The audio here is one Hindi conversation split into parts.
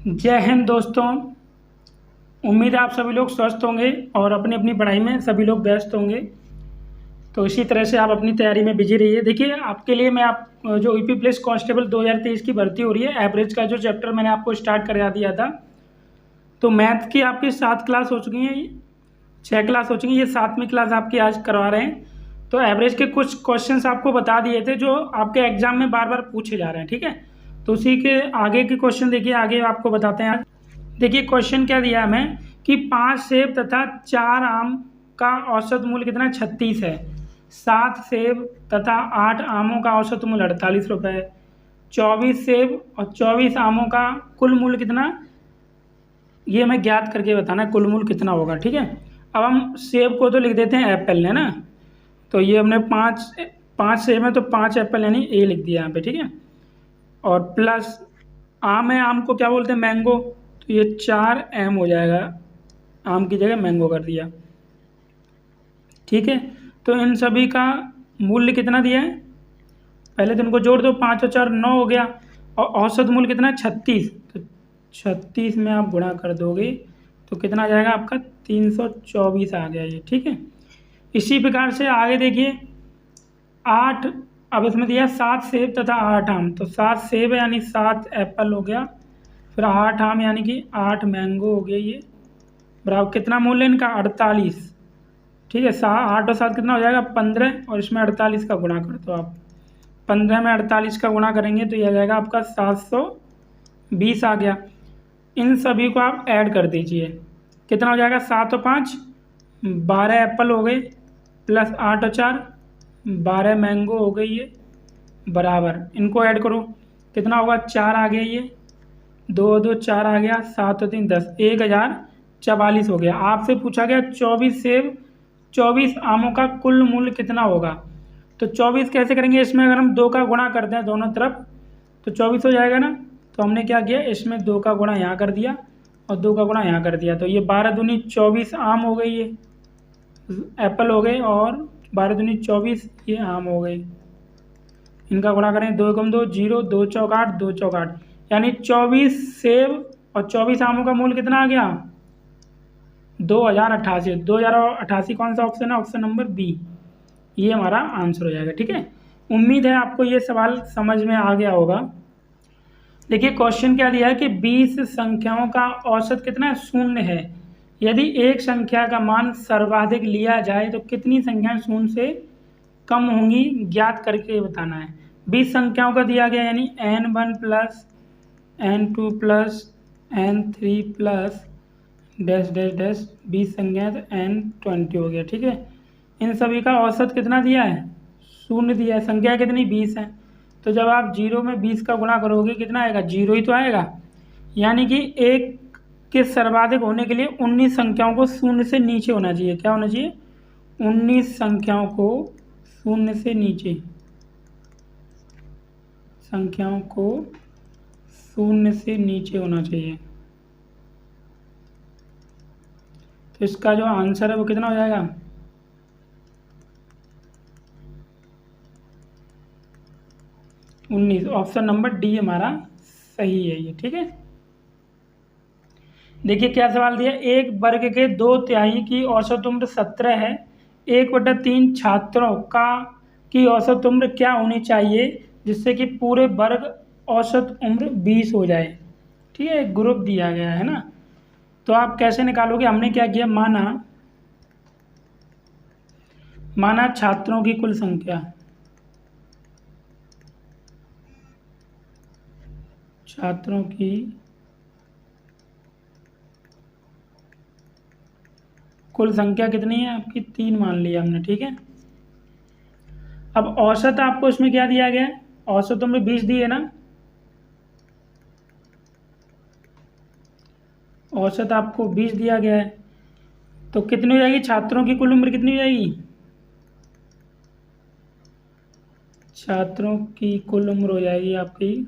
जय हिंद दोस्तों। उम्मीद है आप सभी लोग स्वस्थ होंगे और अपनी अपनी पढ़ाई में सभी लोग व्यस्त होंगे। तो इसी तरह से आप अपनी तैयारी में बिजी रहिए। देखिए, आपके लिए मैं आप जो यूपी पुलिस कांस्टेबल 2023 की भर्ती हो रही है, एवरेज का जो चैप्टर मैंने आपको स्टार्ट करा दिया था, तो मैथ की आपकी 7 क्लास हो चुकी हैं, 6 क्लास हो चुकी हैं, ये 7वीं क्लास आपकी आज करवा रहे हैं। तो एवरेज के कुछ क्वेश्चंस आपको बता दिए थे जो आपके एग्जाम में बार बार पूछे जा रहे हैं, ठीक है। तो उसी के आगे के क्वेश्चन देखिए, आगे आपको बताते हैं आज। देखिए क्वेश्चन क्या दिया हमें कि 5 सेब तथा 4 आम का औसत मूल्य कितना 36 है। 7 सेब तथा 8 आमों का औसत मूल्य 48 रुपये। 24 सेब और 24 आमों का कुल मूल्य कितना, ये हमें ज्ञात करके बताना है कुल मूल्य कितना होगा, ठीक है। अब हम सेब को तो लिख देते हैं एप्पल, है ना। तो ये हमने पाँच सेब है तो 5 एप्पल यानी ए लिख दिया यहाँ पे, ठीक है। और प्लस आम है, आम को क्या बोलते हैं, मैंगो, तो ये 4 एम हो जाएगा, आम की जगह मैंगो कर दिया, ठीक है। तो इन सभी का मूल्य कितना दिया है, पहले तो इनको जोड़ दो, 5 और 4 9 हो गया, और औसत मूल्य कितना है 36। तो 36 में आप गुणा कर दोगे तो कितना आ जाएगा आपका 324 आ गया ये, ठीक है। इसी प्रकार से आगे देखिए 8, अब इसमें दिया 7 सेब तथा 8 आम, तो 7 सेब है यानी 7 एप्पल हो गया, फिर 8 आम यानी कि 8 मैंगो हो गया, ये बराबर कितना मूल्य इनका 48, ठीक है। 8 और 7 कितना हो जाएगा 15, और इसमें 48 का गुणा कर दो आप, 15 में 48 का गुणा करेंगे तो यह आ जाएगा आपका 720 आ गया। इन सभी को आप ऐड कर दीजिए, कितना हो जाएगा 7 और 5 12 एप्पल हो गए, प्लस 8 और 4 12 मैंगो हो गई, ये बराबर इनको ऐड करो, कितना होगा 4 आ गया, ये 2 और 2 4 आ गया, 7 और 3 10, 1044 हो गया। आपसे पूछा गया 24 सेब 24 आमों का कुल मूल्य कितना होगा। तो 24 कैसे करेंगे, इसमें अगर हम 2 का गुणा करते हैं दोनों तरफ तो 24 हो जाएगा ना। तो हमने क्या किया, इसमें 2 का गुणा यहाँ कर दिया और 2 का गुणा यहाँ कर दिया, तो ये 12 दूनी 24 आम हो गई, ये एप्पल हो गए, और 12 दूनी 24 ये आम हो गई। इनका गुणा करें, 2 एकम 2 0, 2 चौक 8, 2 चौक 8, यानी 24 सेब और 24 आमों का मूल्य कितना आ गया 2088। 2088 कौन सा ऑप्शन है, ऑप्शन नंबर बी, ये हमारा आंसर हो जाएगा, ठीक है। उम्मीद है आपको ये सवाल समझ में आ गया होगा। देखिए क्वेश्चन क्या दिया है कि 20 संख्याओं का औसत कितना है, 0 है। यदि एक संख्या का मान सर्वाधिक लिया जाए तो कितनी संख्याएं 0 से कम होंगी, ज्ञात करके बताना है। 20 संख्याओं का दिया गया यानी n1 plus n2 plus n3 plus dash dash dash 20 संख्या तो n20 हो गया, ठीक है। इन सभी का औसत कितना दिया है, 0 दिया है। संख्या कितनी 20 है, तो जब आप 0 में 20 का गुणा करोगे कितना आएगा, 0 ही तो आएगा। यानी कि एक के सर्वाधिक होने के लिए 19 संख्याओं को 0 से नीचे होना चाहिए। क्या होना चाहिए, 19 संख्याओं को 0 से नीचे, संख्याओं को 0 से नीचे होना चाहिए। तो इसका जो आंसर है वो कितना हो जाएगा, 19, ऑप्शन नंबर डी हमारा सही है ये, ठीक है। देखिए क्या सवाल दिया, एक वर्ग के 2/3 की औसत उम्र 17 है, 1/3 छात्रों का की औसत उम्र क्या होनी चाहिए जिससे कि पूरे वर्ग औसत उम्र 20 हो जाए, ठीक है। एक ग्रुप दिया गया है ना, तो आप कैसे निकालोगे, हमने क्या किया, माना छात्रों की कुल संख्या, छात्रों की कुल संख्या कितनी है आपकी 3 मान लिया हमने, ठीक है। अब औसत आपको इसमें क्या दिया गया है, औसत उम्र 20 दी है ना, औसत आपको 20 दिया गया है, तो कितनी हो जाएगी, छात्रों की कुल उम्र कितनी हो जाएगी, छात्रों की कुल उम्र हो जाएगी आपकी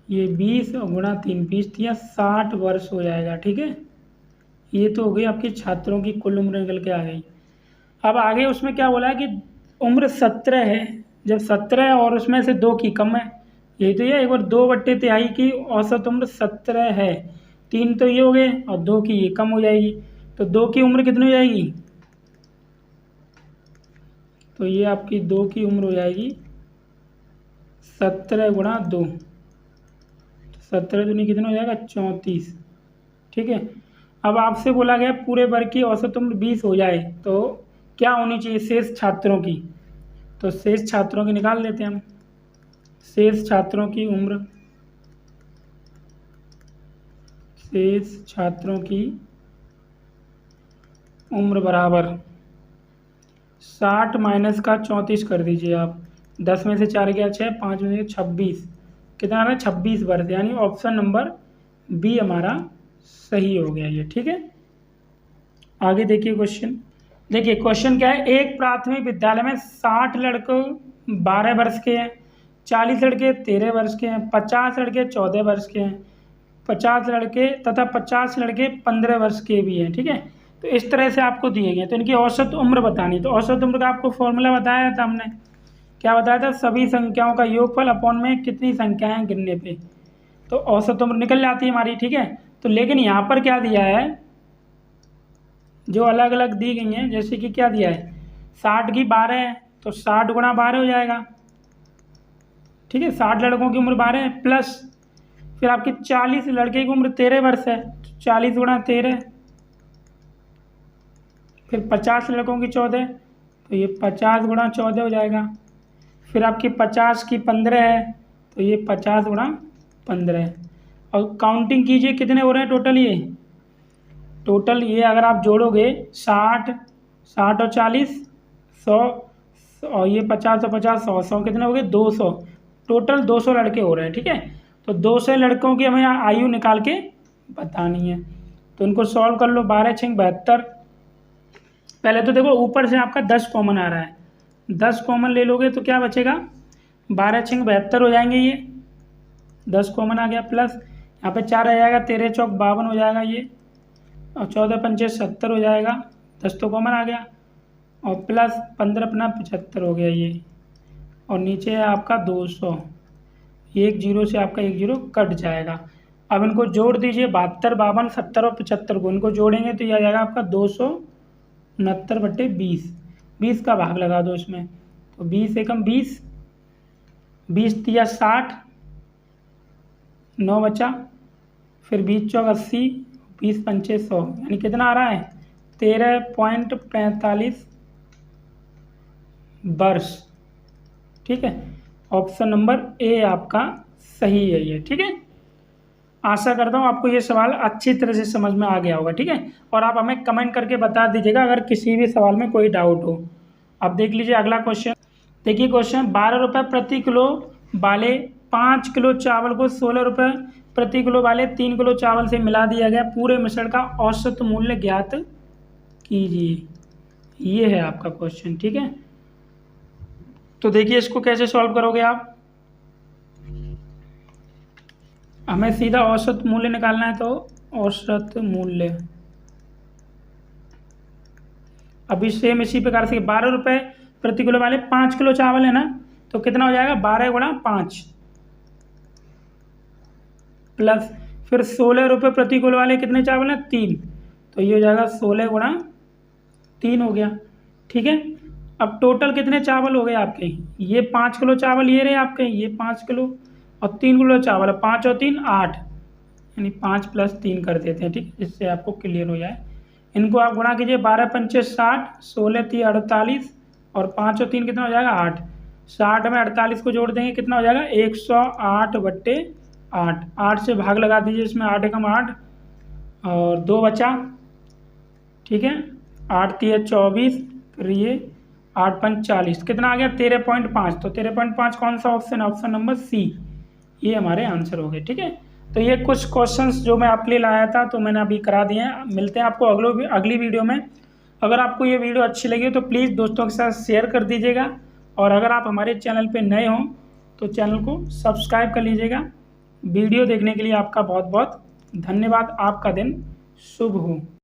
ये 20 और गुणा 3, 20 या 60 वर्ष हो जाएगा, ठीक है। ये तो हो गई आपकी छात्रों की कुल उम्र निकल के आ गई। अब आगे उसमें क्या बोला है कि उम्र 17 है, जब 17 है और उसमें से 2 की कम है, यही तो ये एक बार 2/23 की औसत उम्र 17 है। 3 तो ये हो गए और 2 की ये कम हो जाएगी, तो 2 की उम्र कितनी हो जाएगी? तो ये आपकी 2 की उम्र हो जाएगी 17 गुणा 2, 17 दूनी कितना हो जाएगा? 34। ठीक है। अब आपसे बोला गया पूरे वर्ग की औसत उम्र 20 हो जाए तो क्या होनी चाहिए शेष छात्रों की? तो शेष छात्रों की निकाल लेते हैं हम। शेष छात्रों की उम्र, शेष छात्रों की उम्र बराबर 60 माइनस का 34 कर दीजिए आप। 10 में से 4 गया 6, 5 में से 26, कितना आ रहा है? 26 वर्ष, यानी ऑप्शन नंबर बी हमारा सही हो गया ये। ठीक है, आगे देखिए क्वेश्चन। देखिए क्वेश्चन क्या है, एक प्राथमिक विद्यालय में 60 लड़के 12 वर्ष के हैं, 40 लड़के 13 वर्ष के हैं, 50 लड़के 14 वर्ष के हैं, 50 लड़के तथा 50 लड़के 15 वर्ष के भी हैं। ठीक है, तो इस तरह से आपको दिए गए, तो इनकी औसत उम्र बतानी। तो औसत उम्र का आपको फॉर्मूला बताया था हमने, क्या बताया था? सभी संख्याओं का योगफल अपॉन में कितनी संख्याएं गिनने पे, तो औसत उम्र निकल जाती है हमारी। ठीक है, तो लेकिन यहाँ पर क्या दिया है, जो अलग अलग दी गई हैं, जैसे कि क्या दिया है, 60 की 12 है तो 60 गुणा 12 हो जाएगा। ठीक है, 60 लड़कों की उम्र 12 है, प्लस फिर आपकी 40 लड़के की उम्र 13 वर्ष है, 40 गुणा 13, फिर 50 लड़कों की 14, तो ये 50 गुणा 14 हो जाएगा। फिर आपकी 50 की 15 है, तो ये 50 गुणा 15 है। और काउंटिंग कीजिए कितने हो रहे हैं टोटल, ये टोटल ये अगर आप जोड़ोगे 60 और 40 100, और ये 50 और 50 100 कितने हो गए? 200, टोटल 200 लड़के हो रहे हैं। ठीक है, तो 200 लड़कों की हमें आयु निकाल के बतानी है, तो इनको सॉल्व कर लो। 12 6 72, पहले तो देखो ऊपर से आपका 10 कॉमन आ रहा है, 10 कॉमन ले लोगे तो क्या बचेगा? 12 6 72 हो जाएंगे, ये 10 कॉमन आ गया, प्लस यहाँ पे 4 आ जाएगा, 13 चौक 52 हो जाएगा ये, और 14 पंचे 70 हो जाएगा, 10 तो कॉमन आ गया, और प्लस 15 अपना 75 हो गया ये, और नीचे है आपका 200, एक जीरो से आपका एक जीरो कट जाएगा। अब इनको जोड़ दीजिए, 72 52 70 और 75 को इनको जोड़ेंगे तो ये आ जाएगा आपका 269/20, 20 का भाग लगा दो इसमें, तो 20 एकम 20, 20 तिया 60, 9 बचा, फिर 20 चौक 80, 20 पंचे 100, यानी कितना आ रहा है? 13.45 वर्ष। ठीक है, ऑप्शन नंबर ए आपका सही है ये। ठीक है, आशा करता हूँ आपको ये सवाल अच्छी तरह से समझ में आ गया होगा। ठीक है, और आप हमें कमेंट करके बता दीजिएगा अगर किसी भी सवाल में कोई डाउट हो। अब देख लीजिए अगला क्वेश्चन। देखिए क्वेश्चन, 12 रुपये प्रति किलो वाले 5 किलो चावल को 16 रुपये प्रति किलो वाले 3 किलो चावल से मिला दिया गया, पूरे मिश्रण का औसत मूल्य ज्ञात कीजिए। ये है आपका क्वेश्चन। ठीक है, तो देखिए इसको कैसे सॉल्व करोगे आप। हमें सीधा औसत मूल्य निकालना है, तो औसत मूल्य अभी सेम इसी प्रकार से 12 रुपये प्रति किलो वाले 5 किलो चावल है ना, तो कितना हो जाएगा? 12 गुणा 5, प्लस फिर 16 रुपये प्रति किलो वाले कितने चावल हैं? 3, तो ये हो जाएगा 16 गुणा 3 हो गया। ठीक है, अब टोटल कितने चावल हो गए आपके? ये 5 किलो चावल ये रहे आपके, ये 5 किलो और 3 किलो चावल, 5 और 3 8, यानी 5 + 3 कर देते हैं। ठीक, जिससे आपको क्लियर हो जाए। इनको आप गुणा कीजिए, 12 पंचे 60, 16 3 48, और 5 और 3 कितना हो जाएगा? 8, 60 में 48 को जोड़ देंगे कितना हो जाएगा? 108/8, 8 से भाग लगा दीजिए इसमें, 8 एकम 8 और 2 बचा। ठीक है, 8 3 24, फिर ये 8 5 40, कितना आ गया? 13.5, तो 13.5 कौन सा ऑप्शन है? ऑप्शन नंबर सी, ये हमारे आंसर हो गए। ठीक है, तो ये कुछ क्वेश्चंस जो मैं आपके लिए लाया था तो मैंने अभी करा दिए हैं। मिलते हैं आपको अगली वीडियो में। अगर आपको ये वीडियो अच्छी लगी तो प्लीज़ दोस्तों के साथ शेयर कर दीजिएगा, और अगर आप हमारे चैनल पे नए हों तो चैनल को सब्सक्राइब कर लीजिएगा। वीडियो देखने के लिए आपका बहुत बहुत धन्यवाद। आपका दिन शुभ हो।